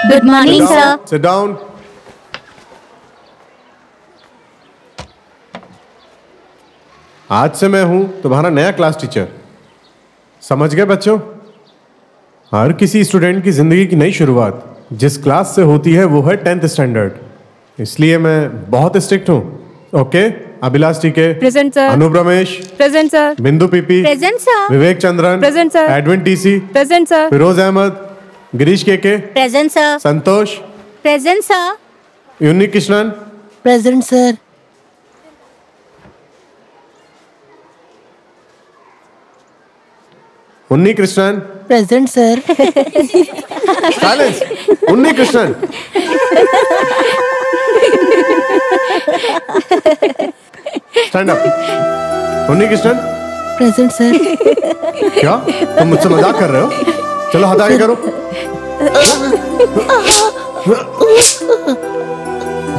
Good morning sir. Sit down. आज से मैं हूं तुम्हारा नया क्लास टीचर। समझ गए बच्चों? हर किसी स्टूडेंट की जिंदगी की नई शुरुआत जिस क्लास से होती है वो है 10th स्टैंडर्ड। इसलिए मैं बहुत स्ट्रिक्ट हूँ। Okay? Abhilash TK present sir. Anoop Ramesh present sir. Bindu PP present sir. Vivek Chandran present sir. Edwin TC present sir. Firoz Ahmed Girish KK present sir. Santhosh present sir. यूनिक Krishnan present sir. Unni Krishnan present sir. Silence. उन्नी कृष्णन स्टैंड अप। उन्नी कृष्णन प्रेजेंट सर। क्या तुम मुझसे मजाक कर रहे हो? चलो हाथ आगे करो।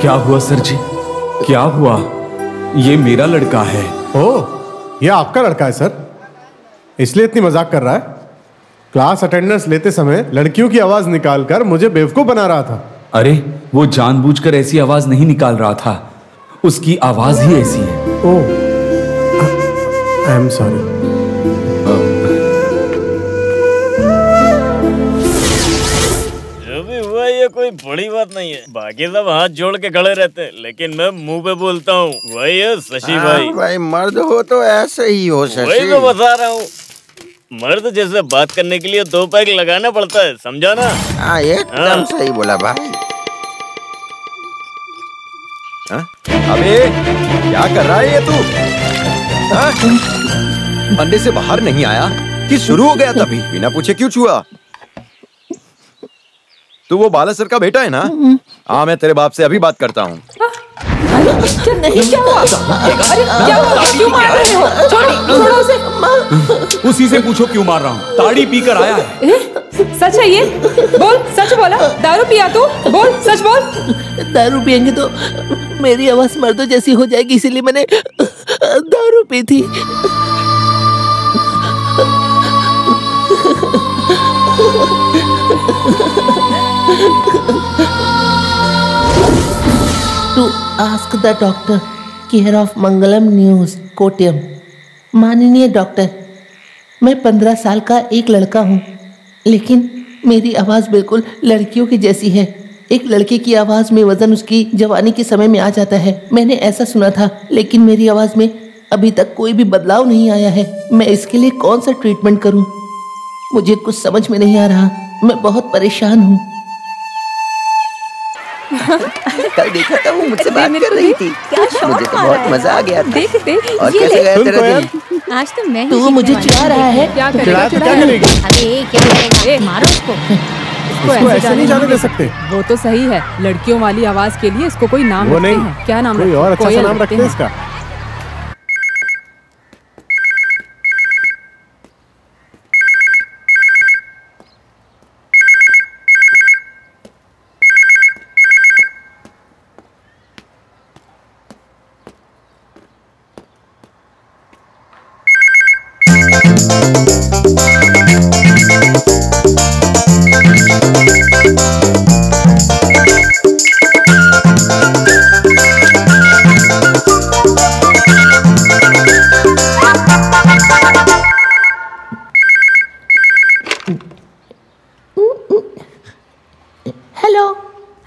क्या हुआ सर जी? क्या हुआ? ये मेरा लड़का है। ओह, ये आपका लड़का है सर? इसलिए इतनी मजाक कर रहा है? क्लास अटेंडेंस लेते समय लड़कियों की आवाज निकालकर मुझे बेवकूफ बना रहा था। अरे वो जानबूझकर ऐसी आवाज नहीं निकाल रहा था, उसकी आवाज ही ऐसी है। ओह, आई एम सॉरी। जो भी हुआ ये कोई बड़ी बात नहीं है। बाकी सब हाथ जोड़ के खड़े रहते हैं, लेकिन मैं मुंह पे बोलता हूँ। वही है शशि भाई। भाई मर्द हो तो ऐसे ही हो शशि। वही तो बता रहा हूँ, मर्द जैसे बात करने के लिए 2 पैक लगाना पड़ता है, समझा ना? हाँ एकदम सही बोला भाई। अबे क्या कर रहा है ये तू? अंडे से बाहर नहीं आया कि शुरू हो गया तभी बिना पूछे क्यों छुआ? तू वो बाला सर का बेटा है ना? हाँ, मैं तेरे बाप से अभी बात करता हूँ। नहीं, क्या हुआ? अरे क्या हुआ? क्यों मार रहे हो? छोड़ो उसे। उसी से पूछो क्यों मार रहा हूँ। ताड़ी पीकर आया है। सच है ये? बोल, सच बोला। दारू पिया तू? बोल, सच बोल। दारू पियेंगे तो मेरी आवाज मर्दों जैसी हो जाएगी, इसीलिए मैंने दारू पी थी। To ask the doctor, care of Mangalam news, Kottayam. माननीय डॉक्टर, मैं 15 साल का एक लड़का हूँ, लेकिन मेरी आवाज़ बिल्कुल लड़कियों की जैसी है। एक लड़के की आवाज़ में वजन उसकी जवानी के समय में आ जाता है, मैंने ऐसा सुना था। लेकिन मेरी आवाज़ में अभी तक कोई भी बदलाव नहीं आया है। मैं इसके लिए कौन सा ट्रीटमेंट करूँ? मुझे कुछ समझ में नहीं आ रहा। मैं बहुत परेशान हूँ। कल देखा था वो मुझसे बात कर रही थी। मुझे तो बहुत मजा आ गया था। देख और कैसे गया तेरा दिन? आज तो मैं तू मुझे चिढ़ा रहा है? क्या चिढ़ा तो क्या करेगी? अरे क्या करेगा? मारो उसको। इसको ऐसे नहीं जाने दे सकते। वो तो सही है, लड़कियों वाली आवाज के लिए इसको कोई नाम वो रखते नहीं, हैं। क्या नाम कोई रखते और हैं? अच्छा सा कोयल नाम रखते रखते हैं हैं। इसका।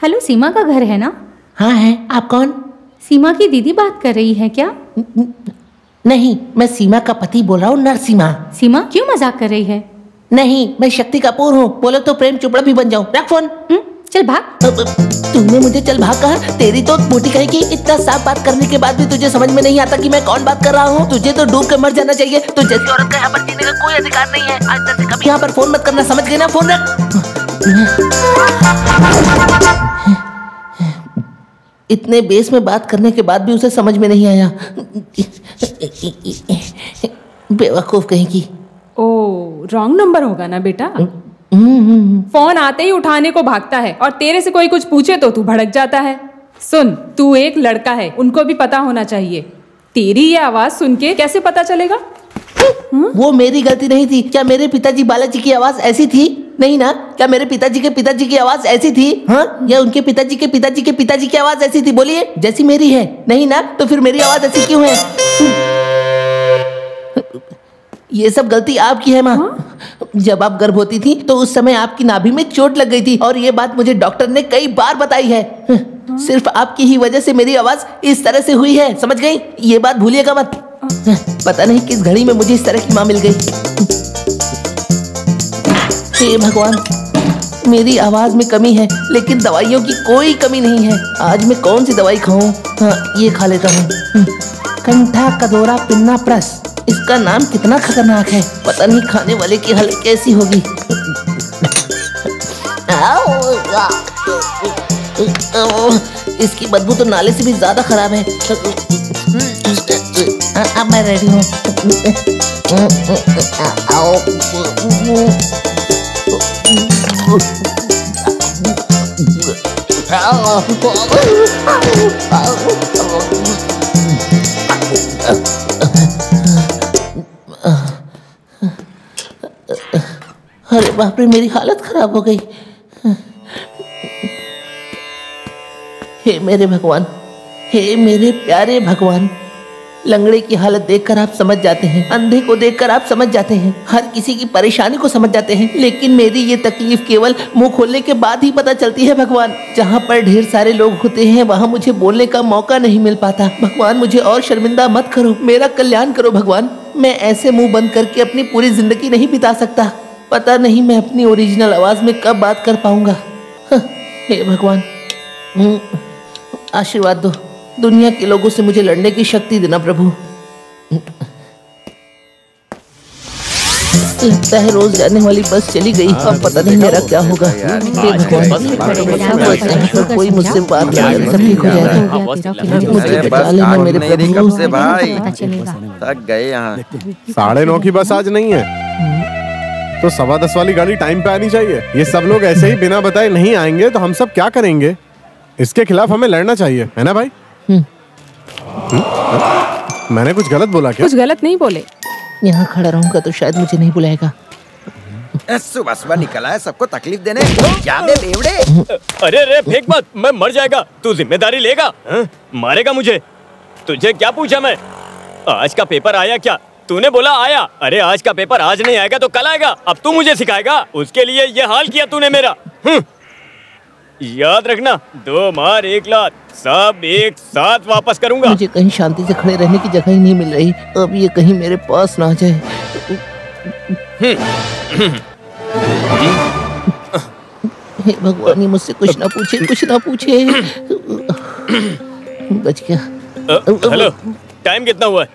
हेलो, सीमा का घर है ना? हाँ है। आप कौन? सीमा की दीदी बात कर रही है क्या? नहीं, मैं सीमा का पति बोल रहा हूँ, नरसीमा। सीमा क्यों मजाक कर रही है? नहीं, मैं शक्ति कपूर हूँ। बोलो तो प्रेम चोपड़ा भी बन जाऊँ। रख फोन। चल भाग। तूने मुझे चल भाग कहा? तेरी तो मोटी कहेगी। इतना साफ बात करने के बाद भी तुझे समझ में नहीं आता कि मैं कौन बात कर रहा हूँ? तुझे तो डूब के मर जाना चाहिए। तो जैसी औरत का यहाँ पर जीने का कोई अधिकार नहीं है। आज तक कभी यहाँ पर फोन मत करना, समझ गए ना? फोन रख। इतने बेस में बात करने के बाद भी उसे समझ में नहीं आया। बेवकूफ कहीं की। ओ, रॉन्ग नंबर होगा ना बेटा। फोन आते ही उठाने को भागता है, और तेरे से कोई कुछ पूछे तो तू भड़क जाता है। सुन, तू एक लड़का है, उनको भी पता होना चाहिए। तेरी ये आवाज सुन के कैसे पता चलेगा? वो मेरी गलती नहीं थी। क्या मेरे पिताजी बालाजी की आवाज ऐसी थी? नहीं ना? क्या मेरे पिताजी के पिताजी की आवाज ऐसी थी? हाँ, या उनके पिताजी के पिताजी के पिताजी की आवाज ऐसी थी? बोलिए, जैसी मेरी है। नहीं ना? तो फिर मेरी आवाज ऐसी क्यों है? ये सब गलती आपकी है माँ। जब आप गर्भवती थी तो उस समय आपकी नाभि में चोट लग गई थी और ये बात मुझे डॉक्टर ने कई बार बताई है। सिर्फ आपकी ही वजह से मेरी आवाज इस तरह से हुई है, समझ गई? ये बात भूलिएगा मत। पता नहीं किस घड़ी में मुझे इस तरह की माँ मिल गई। हे भगवान, मेरी आवाज में कमी है लेकिन दवाइयों की कोई कमी नहीं है। आज मैं कौन सी दवाई खाऊं? हाँ, ये खा लेता हूँ। कंठा कदोरा पिन्ना प्रस। इसका नाम कितना खतरनाक है। पता नहीं खाने वाले की हालत कैसी होगी। इसकी बदबू तो नाले से भी ज्यादा खराब है। अब मैं रेडी हूँ। अरे बाप रे, मेरी हालत खराब हो गई। हे मेरे भगवान, हे मेरे प्यारे भगवान। लंगड़े की हालत देखकर आप समझ जाते हैं, अंधे को देखकर आप समझ जाते हैं, हर किसी की परेशानी को समझ जाते हैं, लेकिन मेरी ये तकलीफ केवल मुंह खोलने के बाद ही पता चलती है। भगवान, जहाँ पर ढेर सारे लोग होते हैं वहाँ मुझे बोलने का मौका नहीं मिल पाता। भगवान, मुझे और शर्मिंदा मत करो, मेरा कल्याण करो भगवान। मैं ऐसे मुंह बंद करके अपनी पूरी जिंदगी नहीं बिता सकता। पता नहीं मैं अपनी ओरिजिनल आवाज में कब बात कर पाऊंगा। हे भगवान, आशीर्वाद दो। दुनिया के लोगों से मुझे लड़ने की शक्ति देना प्रभु। लगता है रोज जाने वाली बस चली गई। अब पता नहीं मेरा क्या होगा। हे भगवान, कोई मुझसे बात कर, सब ठीक हो जाएगा। मुझे बचा लेना मेरे प्रभु। से भाई थक गए यहाँ। 9:30 की बस आज नहीं है तो 10:15 वाली गाड़ी टाइम पे आनी चाहिए। ये सब लोग ऐसे ही बिना बताए नहीं आएंगे तो हम सब क्या करेंगे? इसके खिलाफ हमें लड़ना चाहिए, है ना भाई? मैंने कुछ गलत बोला क्या? कुछ गलत नहीं बोले। यहाँ खड़ा रहूंगा तो शायद मुझे नहीं बुलाएगा। सुबह सुबह निकला है सबको तकलीफ देने। क्या बे बेवड़े? अरे अरे फेंक मत, मैं मर जाएगा। तू जिम्मेदारी लेगा? मारेगा मुझे? तुझे क्या पूछा मैं? आज का पेपर आया क्या? तूने बोला आया। अरे आज का पेपर आज नहीं आएगा तो कल आएगा। अब तू मुझे सिखाएगा? उसके लिए ये हाल किया तूने मेरा। याद रखना, 2 मार 1 लात, सब एक साथ वापस करूंगा। मुझे कहीं शांति से खड़े रहने की जगह ही नहीं मिल रही। अब ये कहीं मेरे पास ना आ जाए। हे भगवान, ये मुझसे कुछ ना पूछे, कुछ ना पूछे। बच गया। हेलो, टाइम कितना हुआ है?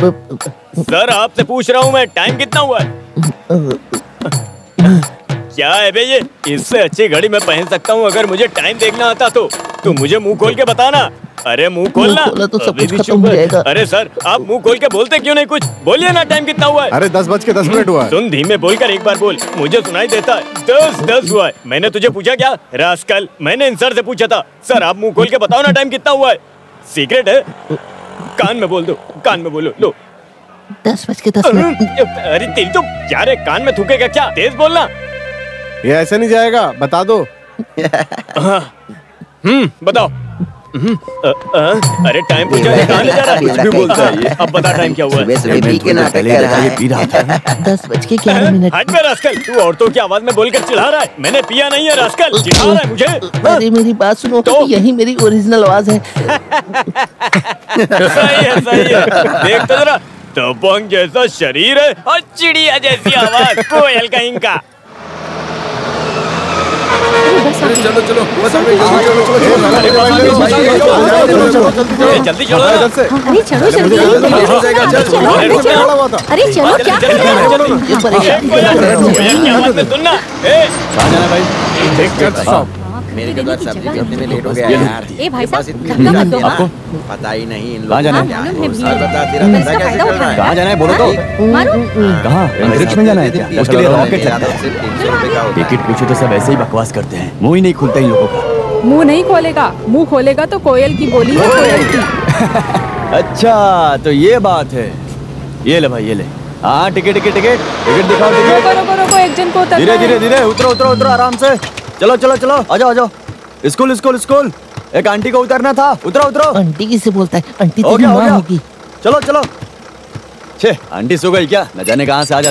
सर आपसे पूछ रहा हूँ मैं, टाइम कितना हुआ है? क्या है बे ये? इससे अच्छी घड़ी मैं पहन सकता हूँ अगर मुझे टाइम देखना आता तो। तू मुझे मुंह खोल के बताना। अरे मुंह खोलना। तो सब कुछ खत्म हो जाएगा। अरे सर, आप मुंह खोल के बोलते क्यों नहीं कुछ? बोलिए ना, टाइम कितना हुआ है? अरे 10:10 हुआ है। सुन, धीमे बोलकर एक बार बोल, मुझे सुनाई देता है। 10 हुआ है। मैंने तुझे पूछा क्या? रास्कल, मैंने इन सर से पूछा था। सर आप मुंह खोल के बताओ ना, टाइम कितना हुआ है? सीक्रेट है? कान में बोल दो, कान में बोलो। लो 10:10। अरे तेरी तो क्या रे, कान में थूकेगा क्या? तेज बोलना। ये ऐसे नहीं जाएगा, बता दो। बताओ। अरे टाइम पूछा, कहाँ ले जा रहा है? कुछ भी बोलता है ये। अब बता टाइम क्या हुआ है? सुबह पी के नाटक कर रहा है। 10:11। हट बे रास्कल, तू औरतों की आवाज में बोलकर चिढ़ा रहा है। मैंने पिया नहीं है रास्कल, चिढ़ा रहा है मुझे। अरे मेरी बात सुनो, तो यही मेरी ओरिजिनल आवाज है। सही है, सही है। देख तो जरा, दबंग जैसा शरीर है और चिड़िया जैसी आवाज, कोयल कहीं का। चलो चलो जल्दी चलो। अरे चलो जल्दी। अरे चलो, क्या कर रहे हो? सुनना भाई, मेरे के बाद सब्जी कितने में लेट हो गया यार। ए भाई साहब, इतनी धक्का मत दो। आपको पता ही नहीं इन लोगों जाना को क्या है? सर बता, तेरा धंधा कैसे चल रहा है? कहाँ जाना है बोलो तो। मारो। कहाँ? अंतरिक्ष में जाना है क्या? उसके लिए रॉकेट मेरा चलता तो है। सिर्फ 300 रुपए का होता है। टिकट पूछो तो सब ऐसे ही बकवास करते हैं, मुंह ही नहीं खुलता इन लोगों का। मुंह नहीं खोलेगा, मुंह खोलेगा तो कोयल की बोली है, कोयल की। अच्छा तो ये बात है। ये ले भाई, ये ले। हाँ टिकट दिखाओ टिकट। रोको, एक जन इनको उतरना धीरे है। धीरे धीरे उतरो उतरो उतरो आराम से। चलो चलो चलो आ जाओ आ जाओ। School school school. एक आंटी को उतरना था, उतरो उतरो। आंटी किसे बोलता है? आंटी हो तेरी गया हो माँ गया। होगी। चलो चलो। छे आंटी सो गई क्या? न जाने कहाँ से आ जाती।